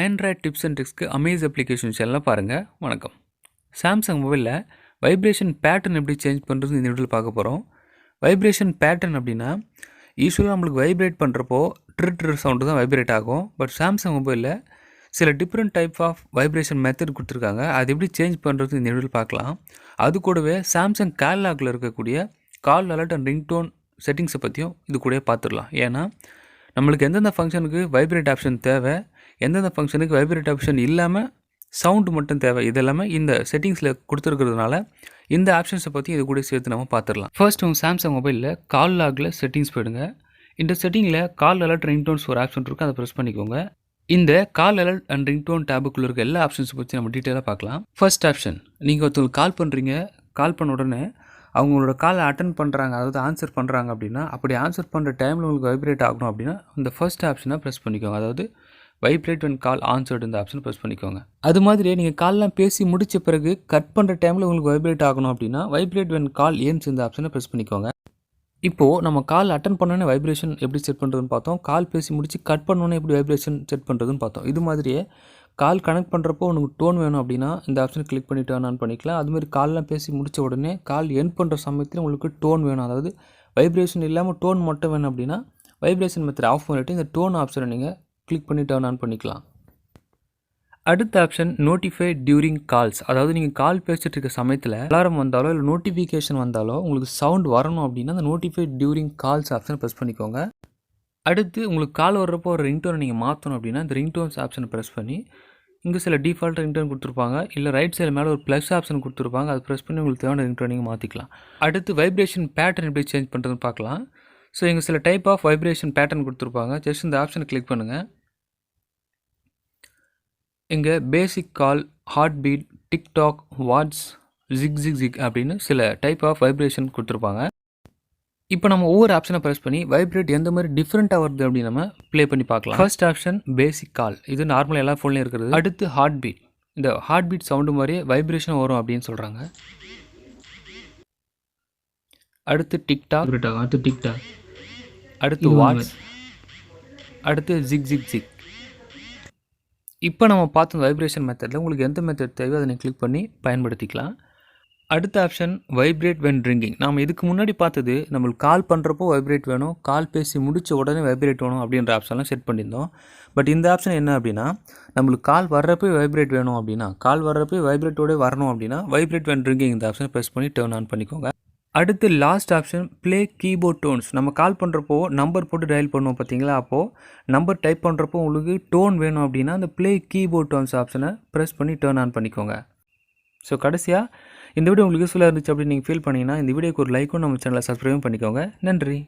Android tips and ட்ரிக்ஸ்க்கு amaze applications எல்லாம் பாருங்கள். வணக்கம். சாம்சங் மொபைலில் வைப்ரேஷன் பேட்டர்ன் எப்படி சேஞ்ச் பண்ணுறது இந்த வீடியோவில் பார்க்க போகிறோம். வைப்ரேஷன் பேட்டர்ன் அப்படின்னா யூஸ்வலாக நம்மளுக்கு வைப்ரேட் பண்ணுறப்போ ட்ரு சவுண்டு தான் வைப்ரேட் ஆகும். பட் சாம்சங் மொபைலில் சில different type of vibration method கொடுத்துருக்காங்க. அது எப்படி சேஞ்ச் பண்ணுறது இந்த வீடியோவில் பார்க்கலாம். அது கூடவே சாம்சங் கேட்லாகில் இருக்கக்கூடிய கால் அலர்ட் அண்ட் ரிங்டோன் செட்டிங்ஸை பற்றியும் இது கூட பார்த்துடலாம். ஏன்னா நம்மளுக்கு எந்தெந்த ஃபங்க்ஷனுக்கு வைப்ரேட் ஆப்ஷன் தேவை, எந்தெந்த ஃபங்க்ஷனுக்கு வைப்ரேட் ஆப்ஷன் இல்லாமல் சவுண்டு மட்டும் தேவை, இது எல்லாமே இந்த செட்டிங்ஸில் கொடுத்துருக்கிறதுனால இந்த ஆப்ஷன்ஸை பற்றி இது கூட சேர்த்து நம்ம பார்த்துடலாம். ஃபர்ஸ்ட் உங்கள் சாம்சங் மொபைலில் கால் லாகில் செட்டிங்ஸ் போயிடுங்க. இந்த செட்டிங்கில் கால் அலர்ட் ரிங்டோன்ஸ் ஒரு ஆப்ஷன் இருக்குது, அதை ப்ரெஸ் பண்ணிக்கோங்க. இந்த கால் அலர்ட் அண்ட் ரிங்டோன் டேபுக்குள்ளே இருக்க எல்லா ஆப்ஷன்ஸை பற்றி நம்ம டீட்டெயிலாக பார்க்கலாம். ஃபர்ஸ்ட் ஆப்ஷன், நீங்கள் ஒருத்தவங்களுக்கு கால் பண்ணுறீங்க, கால் பண்ண உடனே அவங்களோட காலை அட்டன் பண்ணுறாங்க, அதாவது ஆன்சர் பண்ணுறாங்க அப்படின்னா, அப்படி ஆன்சர் பண்ணுற டைமில் உங்களுக்கு வைப்ரேட் ஆகணும் அப்படின்னா இந்த ஃபர்ஸ்ட் ஆப்ஷனை ப்ரெஸ் பண்ணிக்கோங்க. அதாவது வைப்ரேட் வென் கால் ஆன்சர்டு இந்த ஆப்ஷனை ப்ரெஸ் பண்ணிக்கோங்க. அது மாதிரியே நீங்கள் கால்லாம் பேசி முடித்த பிறகு கட் பண்ணுற டைமில் உங்களுக்கு வைப்ரேட் ஆகணும் அப்படின்னா வைப்ரேட் வென் கால் ஏன்ஸ் இந்த ஆப்ஷனை ப்ரெஸ் பண்ணிக்கோங்க. இப்போது நம்ம கால் அட்டன் பண்ணோன்னே வைப்ரேஷன் எப்படி செட் பண்ணுறதுன்னு பார்த்தோம். கால் பேசி முடிச்சு கட் பண்ணோன்னே எப்படி வைப்ரேஷன் செட் பண்ணுறதுன்னு பார்த்தோம். இது மாதிரியே கால் கனெக்ட் பண்ணுறப்போ உனக்கு டோன் வேணும் அப்படின்னா இந்த ஆப்ஷனை கிளிக் பண்ணி டர்ன் ஆன் பண்ணிக்கலாம். அதுமாதிரி கால்லாம் பேசி முடித்த உடனே கால் எண்ட் பண்ணுற சமயத்தில் உங்களுக்கு டோன் வேணும், அதாவது வைப்ரேஷன் இல்லாமல் டோன் மட்டும் வேணும் அப்படின்னா வைப்ரேஷன் மெத்தட் ஆஃப் பண்ணிவிட்டு இந்த டோன் ஆப்ஷனை நீங்கள் கிளிக் பண்ணி டர்ன் ஆன் பண்ணிக்கலாம். அடுத்த ஆப்ஷன் நோட்டிஃபை டியூரிங் கால்ஸ், அதாவது நீங்கள் கால் பேசிட்டு இருக்க சமயத்தில் அலாரம் வந்தாலோ இல்லை நோட்டிஃபிகேஷன் வந்தாலோ உங்களுக்கு சவுண்ட் வரணும் அப்படின்னா அந்த நோட்டிஃபை டியூரிங் கால்ஸ் ஆப்ஷனை ப்ரெஸ் பண்ணிக்கோங்க. அடுத்து உங்களுக்கு கால் வர்றப்போ ஒரு ரிங்டோனை நீங்கள் மாற்றணும் அப்படின்னா இந்த ரிங்டோன்ஸ் ஆப்ஷனை ப்ரெஸ் பண்ணி இங்கே சில டிஃபால்ட் ரிங்டோன் கொடுத்துருப்பாங்க, இல்லை ரைட் சைடு மேலே ஒரு ப்ளஸ் ஆப்ஷன் கொடுத்துருப்பாங்க, அதை ப்ரெஸ் பண்ணி உங்களுக்கு தேவையான ரிங்டோன் நீங்கள் மாற்றிக்கலாம். அடுத்து வைப்ரேஷன் பேட்டர்ன் எப்படி சேஞ்ச் பண்ணுறதுன்னு பார்க்கலாம். ஸோ இங்கே சில டைப் ஆஃப் வைப்ரேஷன் பேட்டர்ன் கொடுத்துருப்பாங்க. ஜஸ்ட் இந்த ஆப்ஷனை கிளிக் பண்ணுங்கள். இங்கே basic call, heartbeat, ticktock, waltz, zig அப்படின்னு சில டைப் ஆஃப் வைப்ரேஷன் கொடுத்துருப்பாங்க. இப்போ நம்ம ஒவ்வொரு ஆப்ஷனை ப்ரெஸ் பண்ணி வைப்ரேட் எந்த மாதிரி டிஃப்ரெண்ட்டாக வருது அப்படின்னு நம்ம ப்ளே பண்ணி பார்க்கலாம். ஃபர்ஸ்ட் ஆப்ஷன் பேசிக் கால், இது நார்மலாக எல்லா ஃபோன்லேயும் இருக்கிறது. அடுத்து ஹார்ட் பீட், இந்த ஹார்ட் பீட் சவுண்டு மாதிரியே வைப்ரேஷன் வரும் அப்படின்னு சொல்கிறாங்க. அடுத்து டிக்டாக், அடுத்து வாட்ஸ், அடுத்து ஜிக். இப்போ நம்ம பார்த்த வைப்ரேஷன் மெத்தடில் உங்களுக்கு எந்த மெத்தட் தேவையோ அதை நீங்கள் கிளிக் பண்ணி பயன்படுத்திக்கலாம். அடுத்த ஆப்ஷன் வைப்ரேட் வென் ரிங்கிங். நாம் இதுக்கு முன்னாடி பார்த்தது நம்மளுக்கு கால் பண்ணுறப்போ வைப்ரேட் வேணும், கால் பேசி முடித்த உடனே வைப்ரேட் வேணும் அப்படின்ற ஆப்ஷன்லாம் செட் பண்ணியிருந்தோம். பட் இந்த ஆப்ஷன் என்ன அப்படின்னா நம்மளுக்கு கால் வர்றப்போ வைப்ரேட் வேணும் அப்படின்னா, கால் வர்றப்போ வைப்ரேட்டோட வரணும் அப்படின்னா வைப்ரேட் வென் ரிங்கிங் இந்த ஆப்ஷனை ப்ரெஸ் பண்ணி டர்ன் ஆன் பண்ணிக்கோங்க. அடுத்து last option play keyboard tones. நம்ம கால் பண்ணுறப்போ நம்பர் போட்டு டயல் பண்ணுவோம் பார்த்தீங்களா, அப்போது நம்பர் டைப் பண்ணுறப்போ உங்களுக்கு டோன் வேணும் அப்படின்னா அந்த ப்ளே கீபோர்ட் டோன்ஸ் ஆப்ஷனை ப்ரெஸ் பண்ணி டர்ன் ஆன் பண்ணிக்கோங்க. ஸோ கடைசியாக இந்த வீடியோ உங்களுக்கு யூஸ்ஃபுல்லாக இருந்துச்சு அப்படின்னு நீங்கள் ஃபீல் பண்ணிங்கன்னா இந்த வீடியோக்கு ஒரு லைக்கும் நம்ம சேனலை சப்ஸ்கிரைபும் பண்ணிக்கோங்க. நன்றி.